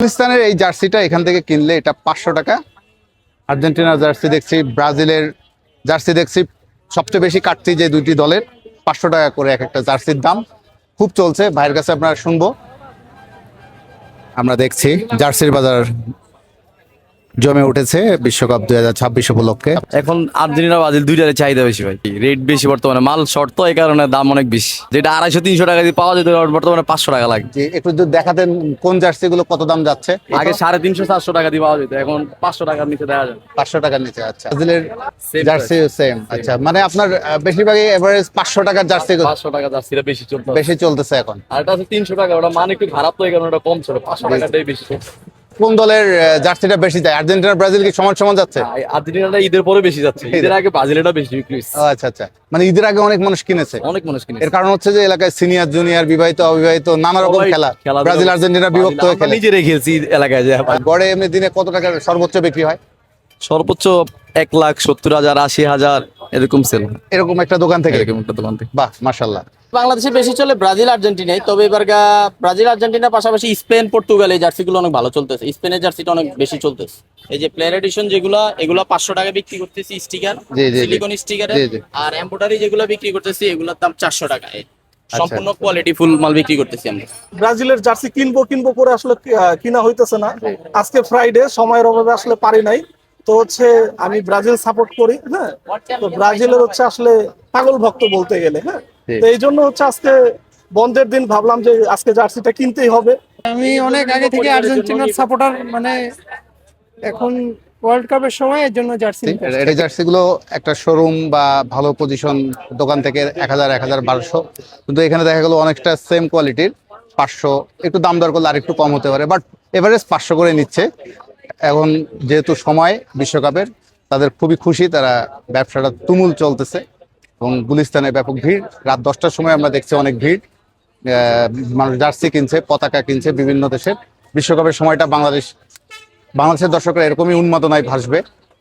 পাকিস্তানের এই জার্সিটা এখান থেকে কিনলে এটা 500 টাকা। আর্জেন্টিনার জার্সি দেখছি, ব্রাজিলের জার্সি দেখছি, সবচেয়ে বেশি কাটছি যে দুইটি দলের 500 টাকা করে এক একটা জার্সির দাম। খুব চলছে, ভাইয়ের কাছে আপনারা শুনবো। আমরা দেখছি জার্সির বাজার জমে উঠেছে বিশ্বকাপ 2026 উপলক্ষে। এখন আর্জেন্টিনা ব্রাজিল দুইটারে চাহিদা বেশি ভাই, রেট বেশি বর্তমানে, মাল শর্ট তো এই কারণে দাম অনেক বেশি। যেটা 250-300 টাকা দিয়ে পাওয়া যেত বর্তমানে 500 টাকা লাগে। যে একটু যদি দেখাতেন কোন জার্সি গুলো কত দাম যাচ্ছে। আগে 350-400 টাকা দিয়ে পাওয়া যেত, এখন 500 টাকার নিচে দেওয়া যায়। 500 টাকার নিচে। আচ্ছা, ব্রাজিলের Same জার্সি সেম। আচ্ছা, মানে আপনার বেশিরভাগই এভারেজ 500 টাকার জার্সি 500 টাকা জার্সিটা বেশি চলছে, বেশি চলতেছে এখন। আর এটা আছে 300 টাকা, ওটা মান একটু খারাপ তো এই কারণে ওটা কম ছিল, 500 টাকাটাই বেশি চলছে। কোন দলের জার্সিটা বেশি যায়? আর্জেন্টিনা ব্রাজিল কি সমান সমান যাচ্ছে? আর্জেন্টিনাটা ঈদের পরে বেশি যাচ্ছে, ঈদের আগে ব্রাজিলটা বেশি বিক্রি হচ্ছে। ও আচ্ছা আচ্ছা, মানে ঈদের আগে অনেক মানুষ কিনেছে। অনেক মানুষ কিনেছে, এর কারণ হচ্ছে যে এলাকায় সিনিয়র জুনিয়র বিবাহিত অবিবাহিত নানা রকম খেলা, ব্রাজিল আর্জেন্টিনা বিভক্ত হয়ে খেলে। নিজে রেখেছি এলাকায় যে গড়ে এমনি দিনে কত টাকার সর্বোচ্চ বিক্রি হয়? সর্বোচ্চ 1,70,000 80,000 এরকম সেল, এরকম একটা দোকান থেকে? এরকম একটা দোকান থেকে। বাহ, মাশাআল্লাহ। বাংলাদেশে বেশি চলে ব্রাজিল আর্জেন্টিনায়, তবে এবার ব্রাজিল আর্জেন্টিনার পাশাপাশি স্পেন পর্তুগাল এই জার্সিগুলো অনেক ভালো চলতেছে। স্পেনের জার্সিটা অনেক বেশি চলতেছে। এই যে প্লেয়ার এডিশন যেগুলো, এগুলো 500 টাকা বিক্রি করতেছি স্টিকার, জি, জি, জি। সিলিকন স্টিকারে। জি, জি। আর এমব্রয়ডারি যেগুলো বিক্রি করতেছি এগুলোর দাম 400 টাকা। সম্পূর্ণ কোয়ালিটি ফুল মাল বিক্রি করতেছি আমরা। ব্রাজিলের জার্সি কিনবো কিনবো করে আসলে কিনা হইতেছে না। আজকে ফ্রাইডে, সময়ের অভাবে আসলে পারি নাই। তো হচ্ছে আমি ব্রাজিল সাপোর্ট করি, হ্যাঁ। তো ব্রাজিলের হচ্ছে আসলে পাগল ভক্ত বলতে গেলে, হ্যাঁ। তো এই জন্য হচ্ছে আজকে বন্ধের দিন ভাবলাম যে আজকে জার্সিটা কিনতেই হবে। আমি অনেক আগে থেকে আর্জেন্টিনার সাপোর্টার, মানে এখন ওয়ার্ল্ড কাপের সময় এর জন্য জার্সি নিতে আসছি। এই জার্সি গুলো একটা শোরুম বা ভালো পজিশন দোকান থেকে 1000 1200, কিন্তু এখানে দেখা গেল অনেকটা সেম কোয়ালিটির 500, একটু দাম দর করলে আর একটু কম হতে পারে, বাট এভারেজ 500 করে নিচ্ছে। এখন যেহেতু সময় বিশ্বকাপের, তাদের খুবই খুশি, তারা ব্যবসাটা তুমুল চলতেছে এবং গুলিস্তানে ব্যাপক ভিড়। রাত 10টার সময় আমরা দেখছি অনেক ভিড়, মানুষ জার্সি কিনছে, পতাকা কিনছে বিভিন্ন দেশের। বিশ্বকাপের সময়টা বাংলাদেশের দর্শকরা এরকমই উন্মাদনায় ভাসবে।